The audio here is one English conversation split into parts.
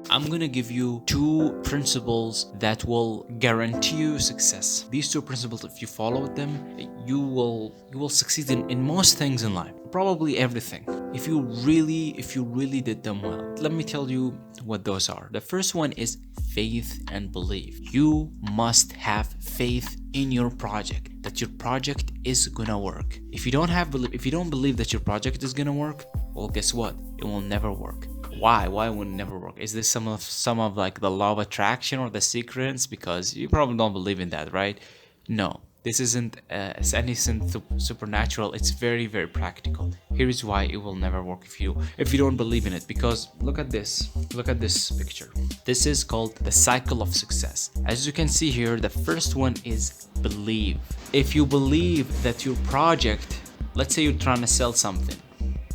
I'm gonna give you two principles that will guarantee you success. These two principles, if you follow them, you will succeed in most things in life, probably everything, if you really did them well. Let me tell you what those are. The first one is faith and belief. You must have faith in your project, that your project is gonna work. If you don't believe that your project is gonna work, well, guess what? It will never work. Why will it never work? Is this some of like the law of attraction or the secrets? Because you probably don't believe in that, right? No, this isn't anything supernatural. It's very, very practical. Here is why it will never work if you don't believe in it. Because look at this picture. This is called the cycle of success. As you can see here, the first one is believe. If you believe that your project, let's say you're trying to sell something,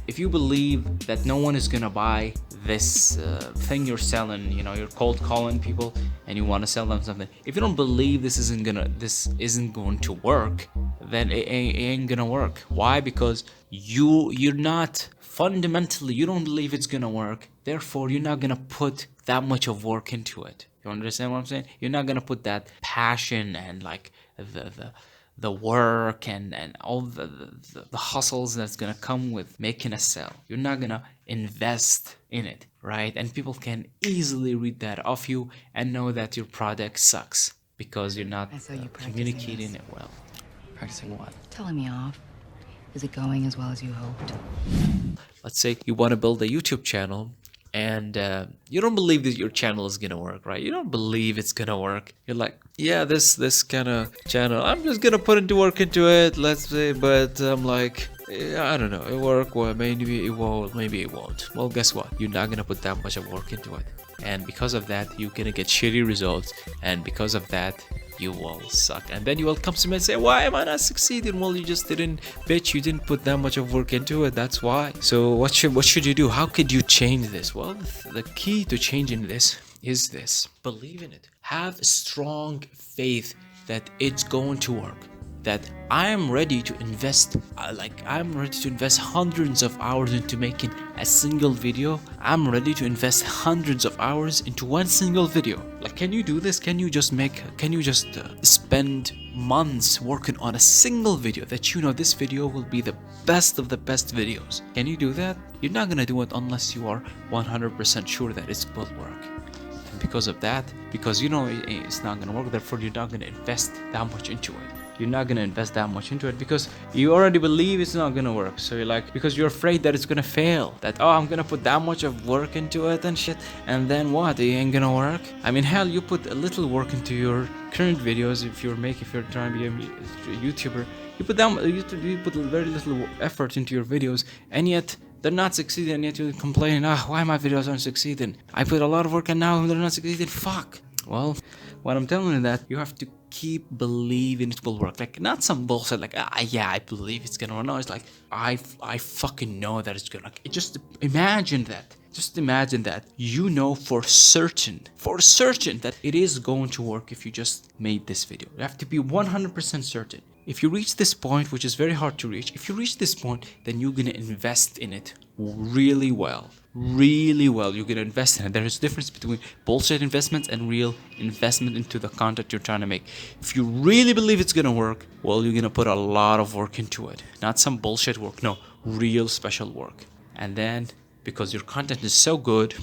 if you believe that no one is gonna buy this thing you're selling, you're cold calling people and you want to sell them something. If you don't believe this isn't going to work, then it ain't gonna work. Why? Because you're not fundamentally, you don't believe it's gonna work. Therefore, you're not gonna put that much of work into it. You understand what I'm saying? You're not gonna put that passion and like the work and all the hustles that's gonna come with making a sell. You're not gonna invest in it, right? And people can easily read that off you and know that your product sucks because you're not communicating it well. Practicing what? Telling me off. Is it going as well as you hoped? Let's say you want to build a YouTube channel and you don't believe that your channel is gonna work, right? You don't believe it's gonna work. You're like, yeah, this kind of channel, I'm just gonna put into work into it, let's say, but I'm like, I don't know, it work, well, maybe it won't, maybe it won't. Well, guess what? You're not gonna put that much of work into it, and because of that, you're gonna get shitty results, and because of that, you will suck. And then you will come to me and say, why am I not succeeding? Well, you just didn't, bitch, you didn't put that much of work into it, that's why. So what should you do? How could you change this? Well, the key to changing this is this: believe in it. Have strong faith that it's going to work, that I am ready to invest, I'm ready to invest hundreds of hours into making a single video. I'm ready to invest hundreds of hours into one single video. Like, can you do this? Can you just spend months working on a single video that this video will be the best of the best videos? Can you do that? You're not gonna do it unless you are 100% sure that it will work. And because of that, because it's not gonna work, therefore you're not gonna invest that much into it. You're not gonna invest that much into it because you already believe it's not gonna work. So you're like, because you're afraid that it's gonna fail, that I'm gonna put that much of work into it and shit, and then what, it ain't gonna work. I mean, hell, you put a little work into your current videos. If you're trying to be a YouTuber, you put very little effort into your videos, and yet they're not succeeding, and yet you complain, why my videos aren't succeeding? I put a lot of work and now they're not succeeding. Fuck. Well, what I'm telling you that you have to keep believing it will work. Like, not some bullshit like, yeah, I believe it's gonna work. No, it's like, I fucking know that it's gonna. Just imagine that. Just imagine that for certain that it is going to work if you just made this video. You have to be 100% certain. If you reach this point, which is very hard to reach, if you reach this point, then you're gonna invest in it really well. You're gonna invest in it. There is a difference between bullshit investments and real investment into the content you're trying to make. If you really believe it's gonna work, well, you're gonna put a lot of work into it. Not some bullshit work, no, real special work. And then, because your content is so good,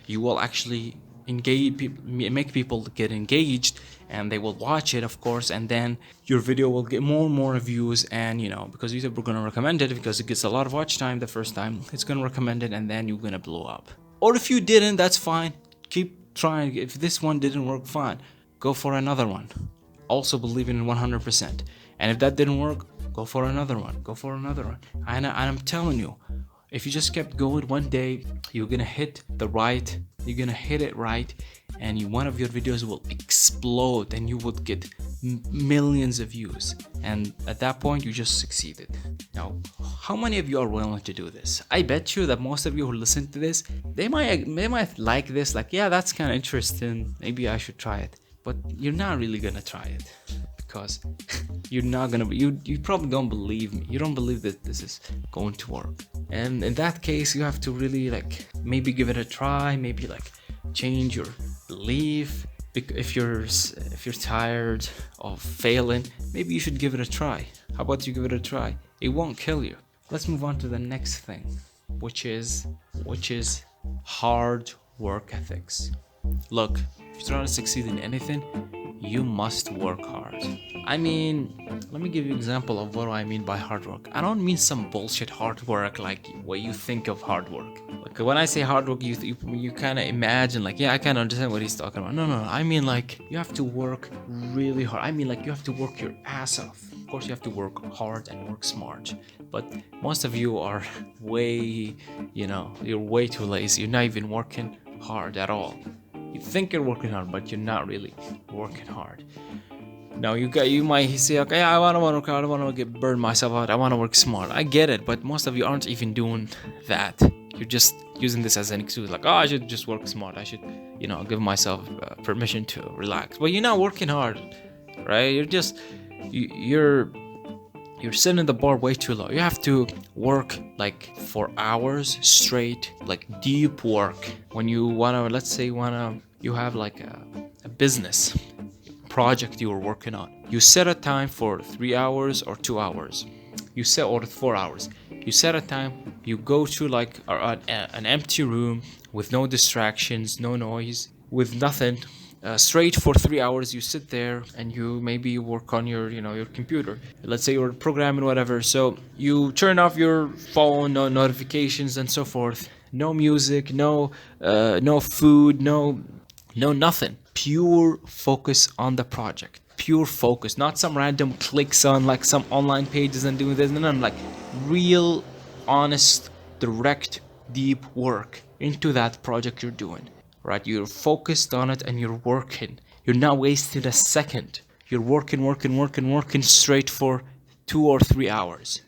you will actually make people get engaged, and they will watch it, of course, and then your video will get more and more views, and because YouTube are gonna recommend it, because it gets a lot of watch time the first time, it's gonna recommend it, and then you're gonna blow up. Or if you didn't, that's fine. Keep trying. If this one didn't work, fine. Go for another one. Also believe in it 100%. And if that didn't work, go for another one. And I'm telling you, if you just kept going, one day you're gonna hit it right, and one of your videos will explode, and you would get millions of views, and at that point you just succeeded. Now, how many of you are willing to do this? I bet you that most of you who listen to this, they might like this, like, yeah, that's kind of interesting, maybe I should try it, but you're not really gonna try it. Because you're not gonna you probably don't believe me. You don't believe that this is going to work. And in that case, you have to really like maybe give it a try, maybe like change your belief. If you're tired of failing, maybe you should give it a try. How about you give it a try? It won't kill you. Let's move on to the next thing, which is hard work ethics. Look, if you're trying to succeed in anything, you must work hard. I mean, let me give you an example of what I mean by hard work. I don't mean some bullshit hard work like what you think of hard work. Like when I say hard work, you kind of imagine like, yeah, I kind of understand what he's talking about. No, I mean like you have to work really hard. I mean like you have to work your ass off. Of course, you have to work hard and work smart. But most of you are you're way too lazy. You're not even working hard at all. You think you're working hard, but you're not really working hard. Now you might say, okay, I want to work hard, I want to get burn myself out, I want to work smart. I get it, but most of you aren't even doing that. You're just using this as an excuse, like, oh, I should just work smart. I should, give myself permission to relax. But you're not working hard, right? You're setting the bar way too low. You have to work like for hours straight, like deep work. When you you have like a business project you were working on. You set a time for 3 hours or 2 hours. Or 4 hours. You set a time. You go to like an empty room with no distractions, no noise, with nothing. Straight for 3 hours. You sit there and you work on your computer. Let's say you're programming, whatever. So you turn off your phone, no notifications and so forth. No music, no food, no nothing. Pure focus on the project. Pure focus, not some random clicks on like some online pages and doing this. No, like real, honest, direct, deep work into that project you're doing. Right? You're focused on it and you're working. You're not wasting a second. You're working straight for 2 or 3 hours.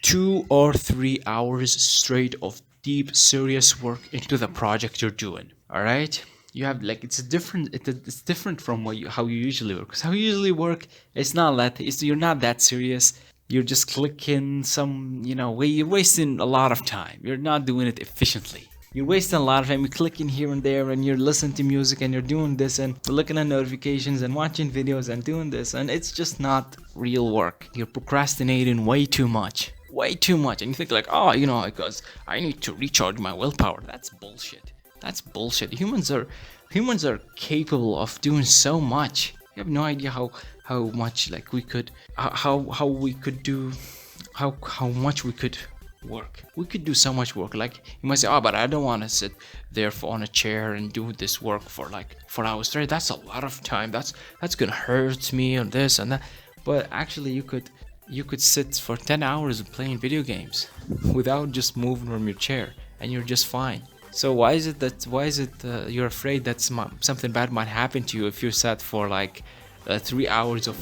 2 or 3 hours straight of deep, serious work into the project you're doing. All right? You have like it's different from how you usually work. Because how you usually work, it's not that. You're not that serious. You're just clicking some, you're wasting a lot of time. You're not doing it efficiently. You're wasting a lot of time. You're clicking here and there, and you're listening to music, and you're doing this, and looking at notifications, and watching videos, and doing this, and it's just not real work. You're procrastinating way too much, and you think like, oh, because I need to recharge my willpower. That's bullshit. Humans are capable of doing so much. You have no idea how much like we could how much we could work. We could do so much work. Like you might say, oh, but I don't want to sit there on a chair and do this work for like 4 hours straight. That's a lot of time. That's gonna hurt me and this and that. But actually, you could sit for 10 hours playing video games without just moving from your chair, and you're just fine. So why is it you're afraid that something bad might happen to you if you sat for like 3 hours of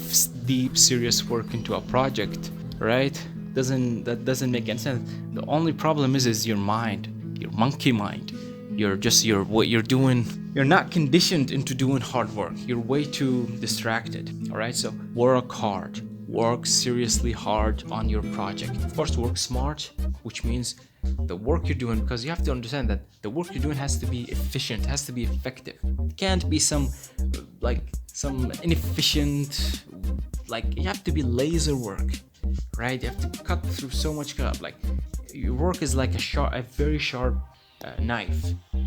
deep, serious work into a project, right? That doesn't make any sense. The only problem is your mind, your monkey mind. What you're doing. You're not conditioned into doing hard work. You're way too distracted. All right. So work hard. Work seriously hard on your project. Of course, work smart, which means the work you're doing, because you have to understand that the work you're doing has to be efficient, has to be effective. It can't be some inefficient, like you have to be laser work, right? You have to cut through so much crap. Like your work is like a very sharp knife.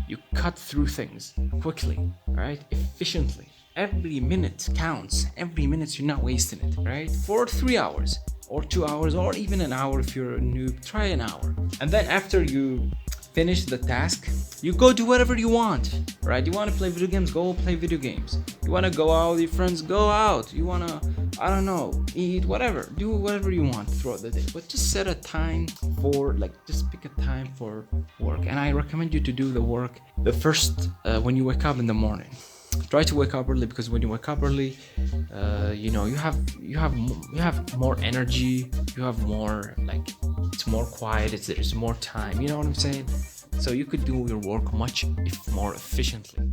You cut through things quickly, right? Efficiently. Every minute counts. Every minute you're not wasting it, right? For 3 hours or 2 hours or even an hour if you're a noob, try an hour. And then after you finish the task, you go do whatever you want, right? You want to play video games, go play video games. You want to go out with your friends, go out. You want to, I don't know, eat, whatever. Do whatever you want throughout the day. But just set a time just pick a time for work. And I recommend you to do the work when you wake up in the morning. Try to wake up early, because when you wake up early, you have more energy. You have more it's more quiet. There's more time. You know what I'm saying? So you could do your work much more efficiently.